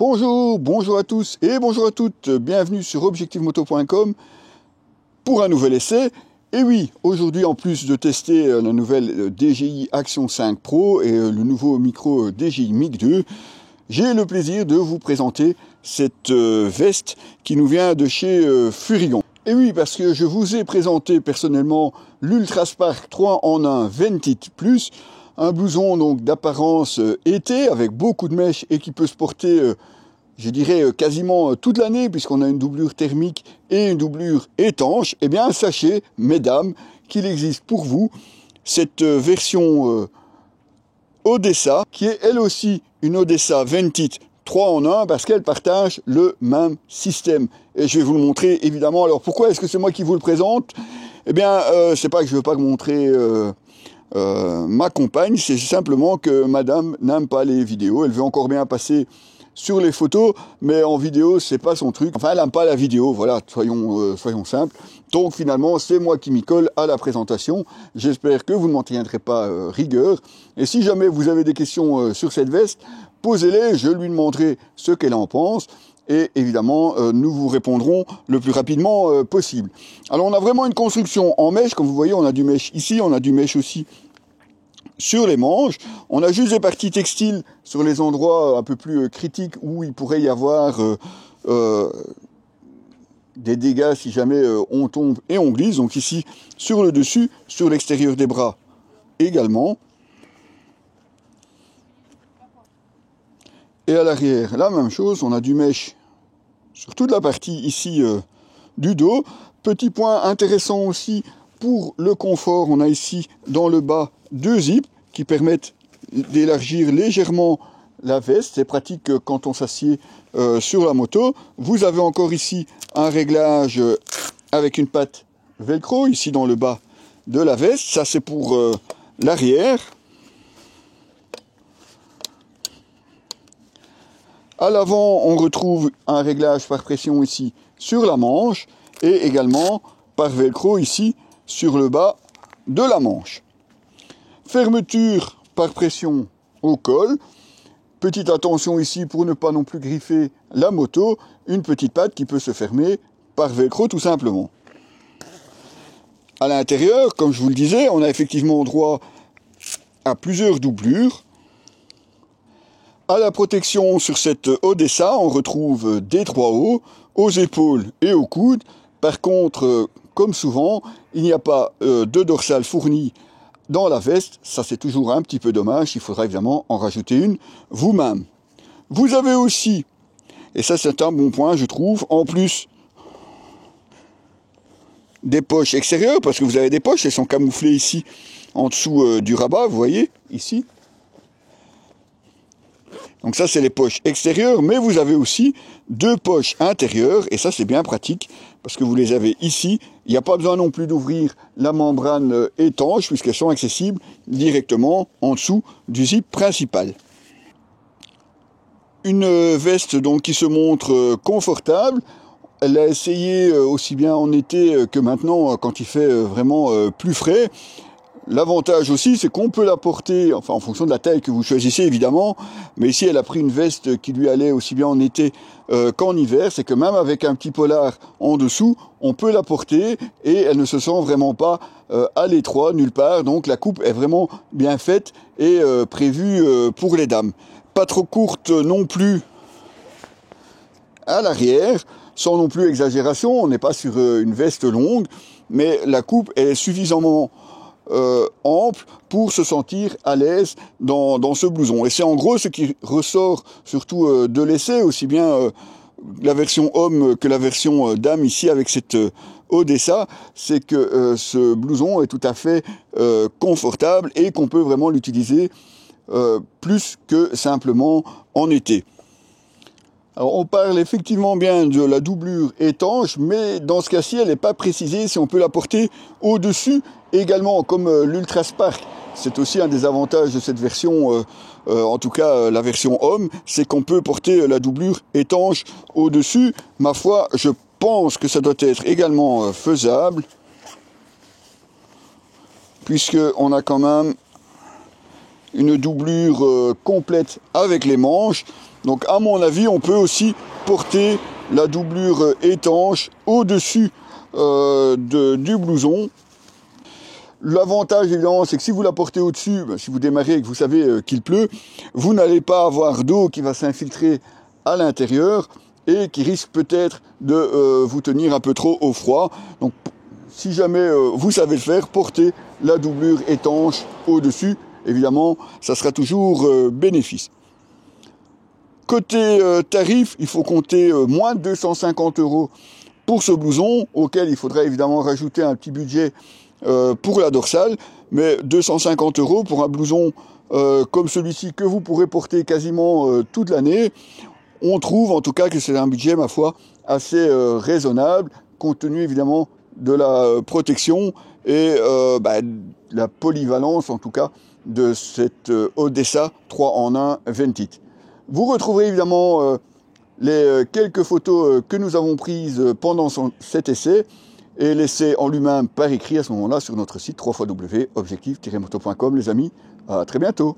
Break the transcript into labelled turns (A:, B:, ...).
A: Bonjour à tous et bonjour à toutes, bienvenue sur objectivemoto.com pour un nouvel essai. Et oui, aujourd'hui en plus de tester la nouvelle DJI Action 5 Pro et le nouveau micro DJI Mic 2, j'ai le plaisir de vous présenter cette veste qui nous vient de chez Furrion. Et oui, parce que je vous ai présenté personnellement l'Ultraspark 3 en 1 Ventit Plus, un blouson donc d'apparence été avec beaucoup de mèches et qui peut se porter, je dirais, quasiment toute l'année puisqu'on a une doublure thermique et une doublure étanche. Eh bien, sachez, mesdames, qu'il existe pour vous cette version Odessa qui est elle aussi une Odessa Ventit 3 en 1 parce qu'elle partage le même système. Et je vais vous le montrer évidemment. Alors pourquoi est-ce que c'est moi qui vous le présente? Eh bien, c'est pas que je veux pas montrer ma compagne, c'est simplement que madame n'aime pas les vidéos. Elle veut encore bien passer sur les photos, mais en vidéo, c'est pas son truc. Enfin, elle n'aime pas la vidéo, voilà, soyons simples. Donc finalement, c'est moi qui m'y colle à la présentation. J'espère que vous ne m'en tiendrez pas rigueur. Et si jamais vous avez des questions sur cette veste, posez-les, je lui demanderai ce qu'elle en pense. Et évidemment, nous vous répondrons le plus rapidement possible. Alors, on a vraiment une construction en mèche. Comme vous voyez, on a du mèche ici, on a du mèche aussi sur les manches. On a juste des parties textiles sur les endroits un peu plus critiques où il pourrait y avoir des dégâts si jamais on tombe et on glisse. Donc ici, sur le dessus, sur l'extérieur des bras également. Et à l'arrière, la même chose, on a du mèche sur toute la partie ici du dos. Petit point intéressant aussi pour le confort, on a ici dans le bas deux zips qui permettent d'élargir légèrement la veste. C'est pratique quand on s'assied sur la moto. Vous avez encore ici un réglage avec une patte velcro ici dans le bas de la veste. Ça c'est pour l'arrière. À l'avant, on retrouve un réglage par pression ici sur la manche et également par velcro ici sur le bas de la manche. Fermeture par pression au col. Petite attention ici pour ne pas non plus griffer la moto. Une petite patte qui peut se fermer par velcro tout simplement. À l'intérieur, comme je vous le disais, on a effectivement droit à plusieurs doublures. À la protection sur cette Odessa, on retrouve des 3 hauts, aux épaules et aux coudes. Par contre, comme souvent, il n'y a pas de dorsale fournie dans la veste. Ça, c'est toujours un petit peu dommage. Il faudra évidemment en rajouter une vous-même. Vous avez aussi, et ça c'est un bon point je trouve, en plus des poches extérieures, parce que vous avez des poches, elles sont camouflées ici en dessous du rabat, vous voyez, ici. Donc ça, c'est les poches extérieures, mais vous avez aussi deux poches intérieures, et ça, c'est bien pratique, parce que vous les avez ici. Il n'y a pas besoin non plus d'ouvrir la membrane étanche, puisqu'elles sont accessibles directement en dessous du zip principal. Une veste donc qui se montre confortable. Elle a essayé aussi bien en été que maintenant, quand il fait vraiment plus frais. L'avantage aussi, c'est qu'on peut la porter, enfin en fonction de la taille que vous choisissez évidemment, mais ici elle a pris une veste qui lui allait aussi bien en été qu'en hiver, c'est que même avec un petit polar en dessous, on peut la porter et elle ne se sent vraiment pas à l'étroit nulle part, donc la coupe est vraiment bien faite et prévue pour les dames. Pas trop courte non plus à l'arrière, sans non plus exagération, on n'est pas sur une veste longue, mais la coupe est suffisamment ample pour se sentir à l'aise dans ce blouson. Et c'est en gros ce qui ressort surtout de l'essai, aussi bien la version homme que la version dame ici avec cette Odessa, c'est que ce blouson est tout à fait confortable et qu'on peut vraiment l'utiliser plus que simplement en été. Alors on parle effectivement bien de la doublure étanche, mais dans ce cas-ci, elle n'est pas précisée si on peut la porter au-dessus également, comme l'Ultraspark. C'est aussi un des avantages de cette version, en tout cas la version homme, c'est qu'on peut porter la doublure étanche au-dessus. Ma foi, je pense que ça doit être également faisable, puisqu'on a quand même une doublure complète avec les manches. Donc à mon avis, on peut aussi porter la doublure étanche au-dessus du blouson. L'avantage évidemment, c'est que si vous la portez au-dessus, si vous démarrez et que vous savez qu'il pleut, vous n'allez pas avoir d'eau qui va s'infiltrer à l'intérieur et qui risque peut-être de vous tenir un peu trop au froid. Donc si jamais vous savez le faire, portez la doublure étanche au-dessus. Évidemment, ça sera toujours bénéfice. Côté tarif, il faut compter moins de 250 € pour ce blouson, auquel il faudrait évidemment rajouter un petit budget pour la dorsale, mais 250 € pour un blouson comme celui-ci que vous pourrez porter quasiment toute l'année, on trouve en tout cas que c'est un budget, ma foi, assez raisonnable, compte tenu évidemment de la protection et la polyvalence en tout cas de cette Odessa 3 en 1 Ventit. Vous retrouverez évidemment les quelques photos que nous avons prises pendant cet essai et l'essai en lui-même par écrit à ce moment-là sur notre site www.objectif-moto.com. Les amis, à très bientôt.